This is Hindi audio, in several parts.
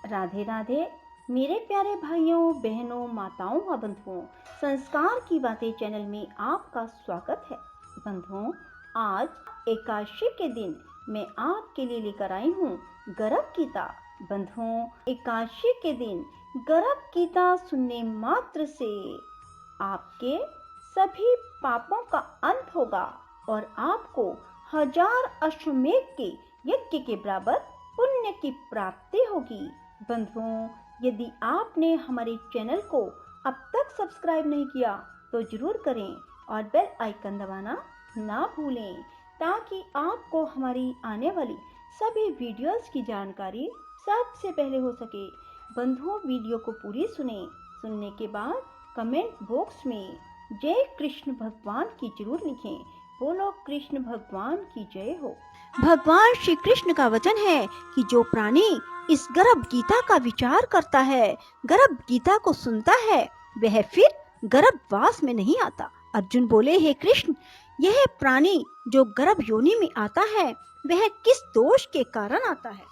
राधे राधे मेरे प्यारे भाइयों बहनों माताओं व बंधुओं, संस्कार की बातें चैनल में आपका स्वागत है। बंधुओं, आज एकादशी के दिन मैं आपके लिए लेकर आई हूँ गर्भ गीता। बंधुओं, एकादशी के दिन गर्भ गीता सुनने मात्र से आपके सभी पापों का अंत होगा और आपको 1000 अश्वमेध के यज्ञ के बराबर पुण्य की प्राप्ति होगी। बंधुओं, यदि आपने हमारे चैनल को अब तक सब्सक्राइब नहीं किया तो जरूर करें और बेल आइकन दबाना ना भूलें, ताकि आपको हमारी आने वाली सभी वीडियोस की जानकारी सबसे पहले हो सके। बंधुओं, वीडियो को पूरी सुनने के बाद कमेंट बॉक्स में जय कृष्ण भगवान की जरूर लिखें। बोलो कृष्ण भगवान की जय हो। भगवान श्री कृष्ण का वचन है कि जो प्राणी इस गर्भ गीता का विचार करता है, गर्भ गीता को सुनता है, वह फिर गर्भवास में नहीं आता। अर्जुन बोले, हे कृष्ण, यह प्राणी जो गर्भ योनि में आता है वह किस दोष के कारण आता है?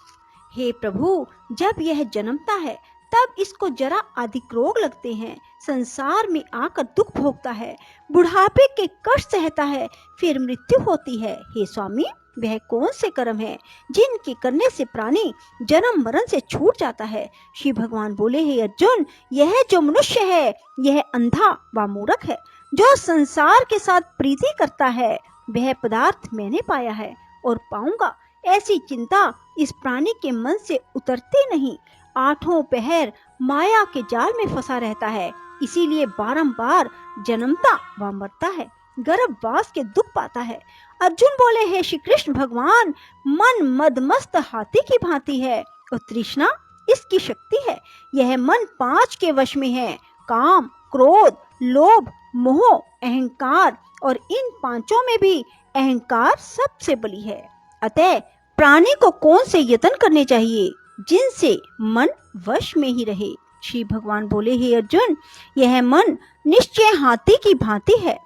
हे प्रभु, जब यह जन्मता है तब इसको जरा अधिक रोग लगते हैं, संसार में आकर दुख भोगता है, बुढ़ापे के कष्ट सहता है, फिर मृत्यु होती है। हे स्वामी, वह कौन से कर्म है जिनके करने से प्राणी जन्म मरण से छूट जाता है? श्री भगवान बोले, हे अर्जुन, यह जो मनुष्य है यह अंधा व मूर्ख है। जो संसार के साथ प्रीति करता है वह पदार्थ मैंने पाया है और पाऊंगा, ऐसी चिंता इस प्राणी के मन से उतरती नहीं। आठों पहर माया के जाल में फंसा रहता है, इसीलिए बारंबार जन्मता व मरता है, गर्भवास के दुख पाता है। अर्जुन बोले, हे श्री कृष्ण भगवान, मन मदमस्त हाथी की भांति है और तृष्णा इसकी शक्ति है। यह मन 5 के वश में है, काम, क्रोध, लोभ, मोह, अहंकार, और इन 5 में भी अहंकार सबसे बली है। अतः प्राणी को कौन से यत्न करने चाहिए जिनसे मन वश में ही रहे? श्री भगवान बोले, हे अर्जुन, यह मन निश्चय हाथी की भांति है,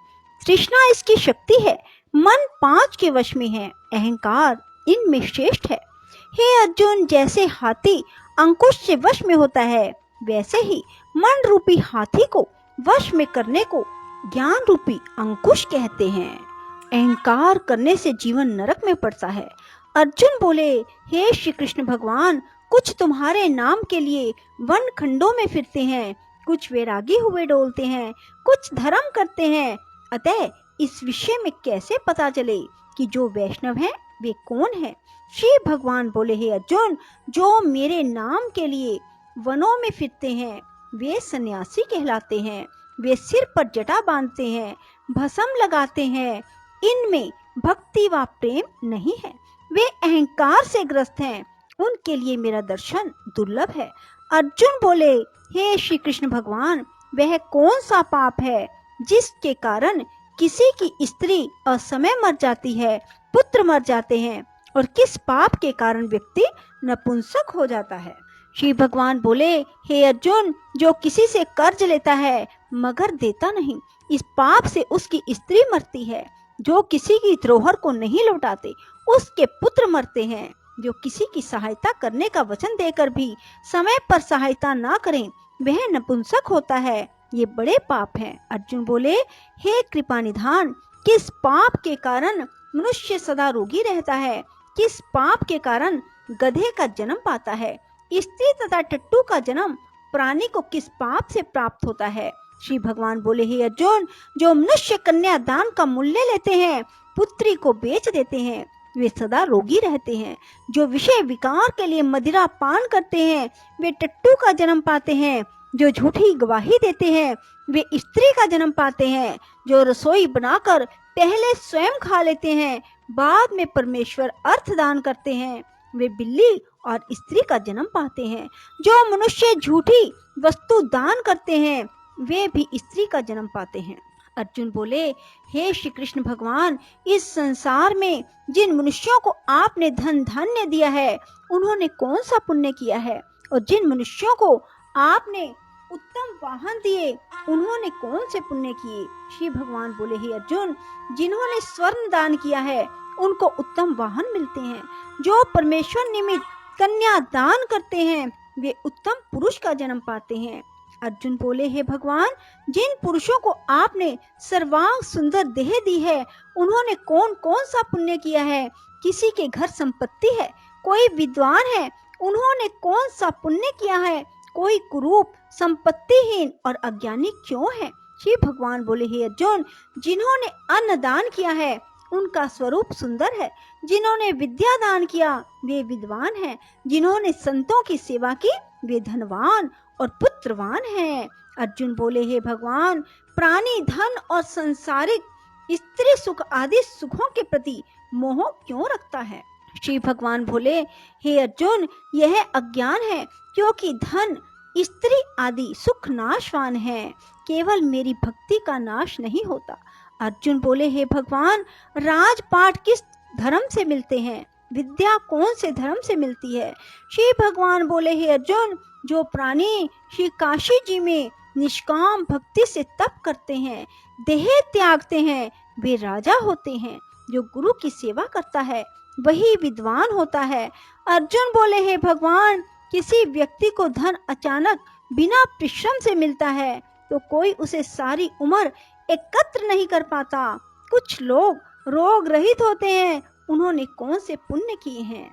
तृष्णा इसकी शक्ति है, मन 5 के वश में है, अहंकार इनमें श्रेष्ठ है। हे अर्जुन, जैसे हाथी अंकुश से वश में होता है, वैसे ही मन रूपी हाथी को वश में करने को ज्ञान रूपी अंकुश कहते हैं। अहंकार करने से जीवन नरक में पड़ता है। अर्जुन बोले, हे श्री कृष्ण भगवान, कुछ तुम्हारे नाम के लिए वन खंडों में फिरते हैं, कुछ वैरागी हुए डोलते हैं, कुछ धर्म करते हैं। अतः इस विषय में कैसे पता चले कि जो वैष्णव हैं वे कौन हैं? श्री भगवान बोले, हे अर्जुन, जो मेरे नाम के लिए वनों में फिरते हैं वे सन्यासी कहलाते हैं। वे सिर पर जटा बांधते हैं, भस्म लगाते हैं, इनमें भक्ति व प्रेम नहीं है, वे अहंकार से ग्रस्त हैं, उनके लिए मेरा दर्शन दुर्लभ है। अर्जुन बोले, हे श्री कृष्ण भगवान, वह कौन सा पाप है जिसके कारण किसी की स्त्री असमय मर जाती है, पुत्र मर जाते हैं, और किस पाप के कारण व्यक्ति नपुंसक हो जाता है? श्री भगवान बोले, हे अर्जुन, जो किसी से कर्ज लेता है मगर देता नहीं, इस पाप से उसकी स्त्री मरती है। जो किसी की धरोहर को नहीं लौटाते उसके पुत्र मरते हैं। जो किसी की सहायता करने का वचन देकर भी समय पर सहायता ना करें वह नपुंसक होता है। ये बड़े पाप हैं। अर्जुन बोले, हे कृपा निधान, किस पाप के कारण मनुष्य सदा रोगी रहता है? किस पाप के कारण गधे का जन्म पाता है? स्त्री तथा टट्टू का जन्म प्राणी को किस पाप से प्राप्त होता है? श्री भगवान बोले, हे अर्जुन, जो मनुष्य कन्या दान का मूल्य लेते हैं, पुत्री को बेच देते हैं, वे सदा रोगी रहते हैं। जो विषय विकार के लिए मदिरा पान करते हैं वे टट्टू का जन्म पाते हैं। जो झूठी गवाही देते हैं वे स्त्री का जन्म पाते हैं। जो रसोई बनाकर पहले स्वयं खा लेते हैं, बाद में परमेश्वर अर्थ दान करते हैं, वे बिल्ली और स्त्री का जन्म पाते हैं। जो मनुष्य झूठी वस्तु दान करते हैं वे भी स्त्री का जन्म पाते हैं। अर्जुन बोले, हे श्री कृष्ण भगवान, इस संसार में जिन मनुष्यों को आपने धन धान्य दिया है उन्होंने कौन सा पुण्य किया है? और जिन मनुष्यों को आपने उत्तम वाहन दिए उन्होंने कौन से पुण्य किए? श्री भगवान बोले, हे अर्जुन, जिन्होंने स्वर्ण दान किया है उनको उत्तम वाहन मिलते हैं। जो परमेश्वर निमित्त कन्या दान करते हैं वे उत्तम पुरुष का जन्म पाते हैं। अर्जुन बोले, हे भगवान, जिन पुरुषों को आपने सर्वांग सुंदर देह दी है, उन्होंने कौन कौन सा पुण्य किया है? किसी के घर संपत्ति है, कोई विद्वान है, उन्होंने कौन सा पुण्य किया है? कोई कुरूप, संपत्तिहीन और अज्ञानी क्यों है? श्री भगवान बोले, हे अर्जुन, जिन्होंने अन्न दान किया है उनका स्वरूप सुंदर है, जिन्होंने विद्या दान किया वे विद्वान हैं, जिन्होंने संतों की सेवा की वे धनवान और पुत्रवान हैं। अर्जुन बोले, हे भगवान, प्राणी धन और सांसारिक स्त्री सुख आदि सुखों के प्रति मोह क्यों रखता है? श्री भगवान बोले, हे अर्जुन, यह अज्ञान है, क्योंकि धन स्त्री आदि सुख नाशवान है, केवल मेरी भक्ति का नाश नहीं होता। अर्जुन बोले, हे भगवान, राजपाट किस धर्म से मिलते हैं? विद्या कौन से धर्म से मिलती है? श्री भगवान बोले, हे अर्जुन, जो प्राणी श्री काशी जी में निष्काम भक्ति से तप करते हैं, देह त्यागते हैं, वे राजा होते हैं। जो गुरु की सेवा करता है वही विद्वान होता है। अर्जुन बोले, हे भगवान, किसी व्यक्ति को धन अचानक बिना परिश्रम से मिलता है तो कोई उसे सारी उम्र एकत्र नहीं कर पाता। कुछ लोग रोग रहित होते हैं, उन्होंने कौन से पुण्य किए हैं?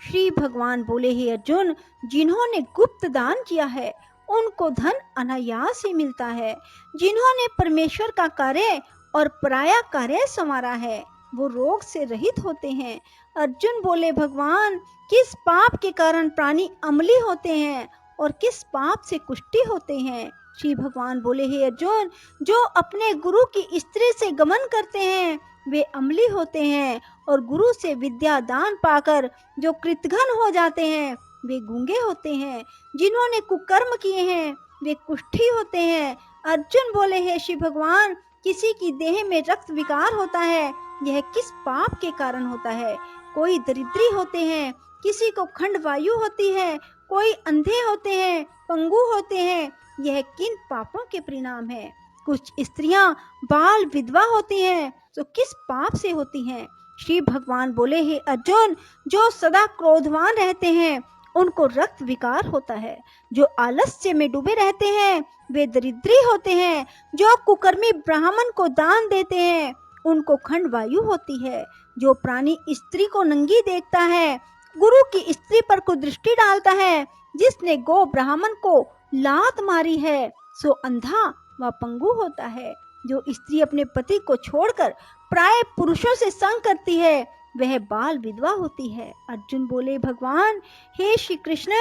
श्री भगवान बोले, हे अर्जुन, जिन्होंने गुप्त दान किया है उनको धन अनायास ही मिलता है। जिन्होंने परमेश्वर का कार्य और पराया कार्य संवारा है वो रोग से रहित होते हैं। अर्जुन बोले, भगवान, किस पाप के कारण प्राणी अम्ली होते हैं और किस पाप से कुष्ठी होते हैं? श्री भगवान बोले, हे अर्जुन, जो अपने गुरु की स्त्री से गमन करते हैं वे अम्ली होते हैं, और गुरु से विद्या दान पाकर जो कृतघ्न हो जाते हैं वे गूंगे होते हैं। जिन्होंने कुकर्म किए हैं वे कुष्ठी होते हैं। अर्जुन बोले, हे श्री भगवान, किसी की देह में रक्त विकार होता है, यह किस पाप के कारण होता है? कोई दरिद्री होते हैं, किसी को खंड वायु होती है, कोई अंधे होते हैं, पंगु होते हैं, यह किन पापों के परिणाम है? कुछ स्त्रियां बाल विधवा होती हैं तो किस पाप से होती हैं? श्री भगवान बोले, हे अर्जुन, जो सदा क्रोधवान रहते हैं उनको रक्त विकार होता है। जो आलस्य में डूबे रहते हैं वे दरिद्री होते हैं। जो कुकर्मी ब्राह्मण को दान देते हैं उनको खंड वायु होती है। जो प्राणी स्त्री को नंगी देखता है, गुरु की स्त्री पर कुदृष्टि डालता है, जिसने गो ब्राह्मण को लात मारी है सो अंधा व पंगु होता है। जो स्त्री अपने पति को छोड़कर प्राय पुरुषों से संग करती है वह बाल विधवा होती है। अर्जुन बोले, भगवान, हे श्री कृष्ण,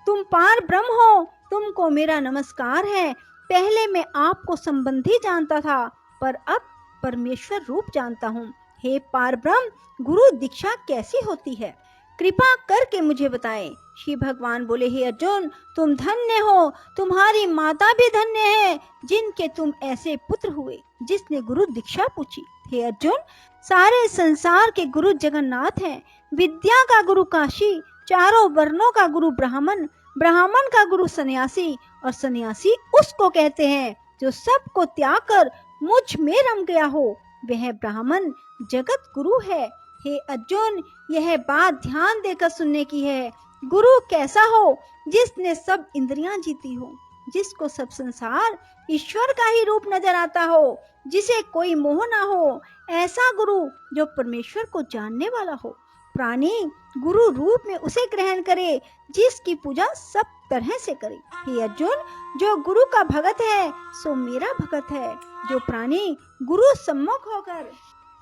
तुम पार ब्रह्म हो, तुमको मेरा नमस्कार है। पहले मैं आपको संबंधी जानता था, पर अब परमेश्वर रूप जानता हूँ। हे पार ब्रह्म, गुरु दीक्षा कैसी होती है? कृपा करके मुझे बताएं। श्री भगवान बोले, हे अर्जुन, तुम धन्य हो, तुम्हारी माता भी धन्य है, जिनके तुम ऐसे पुत्र हुए जिसने गुरु दीक्षा पूछी। हे अर्जुन, सारे संसार के गुरु जगन्नाथ हैं। विद्या का गुरु काशी, चारों वर्णों का गुरु ब्राह्मण, ब्राह्मण का गुरु सन्यासी, और सन्यासी उसको कहते हैं जो सबको त्याग कर मुझ में रम गया हो, वह ब्राह्मण जगत गुरु है। हे अर्जुन, यह बात ध्यान देकर सुनने की है। गुरु कैसा हो? जिसने सब इंद्रियां जीती हो, जिसको सब संसार ईश्वर का ही रूप नजर आता हो, जिसे कोई मोह ना हो, ऐसा गुरु जो परमेश्वर को जानने वाला हो। प्राणी गुरु रूप में उसे ग्रहण करे जिसकी पूजा सब तरह से करे। हे अर्जुन, जो गुरु का भगत है सो मेरा भगत है। जो प्राणी गुरु सम्मुख होकर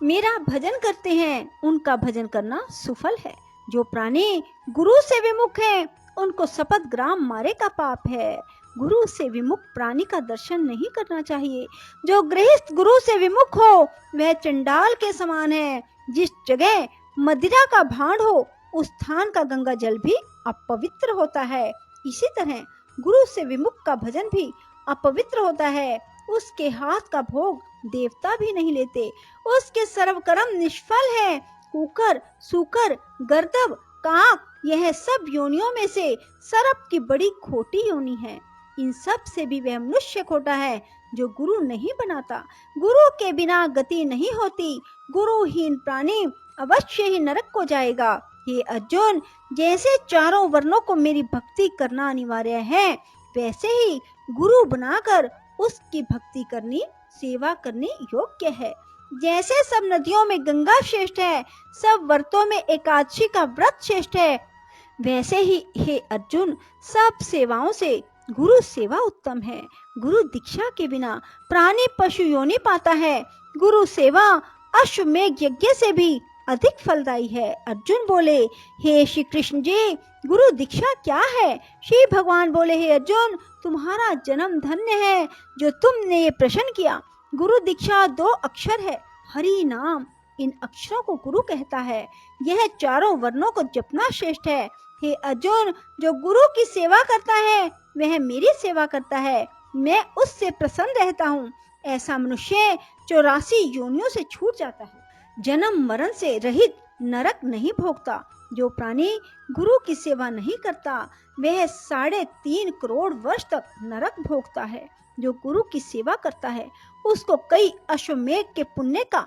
मेरा भजन करते हैं उनका भजन करना सुफल है। जो प्राणी गुरु से विमुख हैं उनको शपथ ग्राम मारे का पाप है। गुरु से विमुख प्राणी का दर्शन नहीं करना चाहिए। जो गृहस्थ गुरु से विमुख हो वह चंडाल के समान है। जिस जगह मदिरा का भांड हो उस स्थान का गंगा जल भी अपवित्र होता है। इसी तरह गुरु से विमुख का भजन भी अपवित्र होता है। उसके हाथ का भोग देवता भी नहीं लेते। उसके सर्व कर्म निष्फल है। कुकर, सूकर, गर्दभ, काक, यह सब योनियों में से सर्प की बड़ी खोटी योनि है। इन सब से भी वह मनुष्य खोटा है जो गुरु नहीं बनाता। गुरु के बिना गति नहीं होती। गुरुहीन प्राणी अवश्य ही नरक को जाएगा। हे अर्जुन, जैसे चारों वर्णों को मेरी भक्ति करना अनिवार्य है, वैसे ही गुरु बनाकर उसकी भक्ति करनी, सेवा करनी योग्य है। जैसे सब नदियों में गंगा श्रेष्ठ है, सब व्रतों में एकादशी का व्रत श्रेष्ठ है, वैसे ही हे अर्जुन, सब सेवाओं से गुरु सेवा उत्तम है। गुरु दीक्षा के बिना प्राणी पशु योनि पाता है। गुरु सेवा अश्वमेध यज्ञ से भी अधिक फलदायी है। अर्जुन बोले, हे श्री कृष्ण जी, गुरु दीक्षा क्या है? श्री भगवान बोले, हे अर्जुन, तुम्हारा जन्म धन्य है जो तुमने ये प्रश्न किया। गुरु दीक्षा 2 अक्षर है, हरि नाम। इन अक्षरों को गुरु कहता है। यह चारों वर्णों को जपना श्रेष्ठ है। हे अर्जुन, जो गुरु की सेवा करता है वह मेरी सेवा करता है, मैं उससे प्रसन्न रहता हूँ। ऐसा मनुष्य 84 योनियों से छूट जाता है, जन्म मरण से रहित नरक नहीं भोगता। जो प्राणी गुरु की सेवा नहीं करता वह 3.5 करोड़ वर्ष तक नरक भोगता है। जो गुरु की सेवा करता है उसको कई अश्वमेध के पुण्य का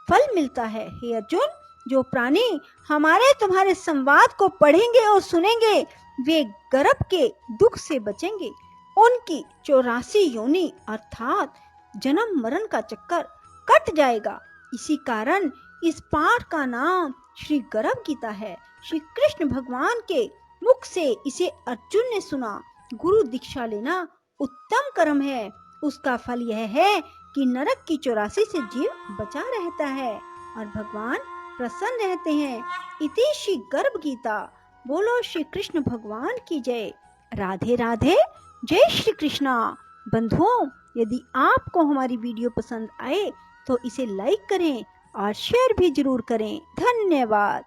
फल मिलता है। हे अर्जुन, जो प्राणी हमारे तुम्हारे संवाद को पढ़ेंगे और सुनेंगे वे गर्भ के दुख से बचेंगे। उनकी 84 योनि अर्थात जन्म मरण का चक्कर कट जाएगा। इसी कारण इस पाठ का नाम श्री गर्भ गीता है। श्री कृष्ण भगवान के मुख से इसे अर्जुन ने सुना। गुरु दीक्षा लेना उत्तम कर्म है। उसका फल यह है कि नरक की 84 से जीव बचा रहता है और भगवान प्रसन्न रहते हैं। इति श्री गर्भ गीता। बोलो श्री कृष्ण भगवान की जय। राधे राधे। जय श्री कृष्णा। बंधुओं, यदि आपको हमारी वीडियो पसंद आए तो इसे लाइक करें और शेयर भी जरूर करें। धन्यवाद।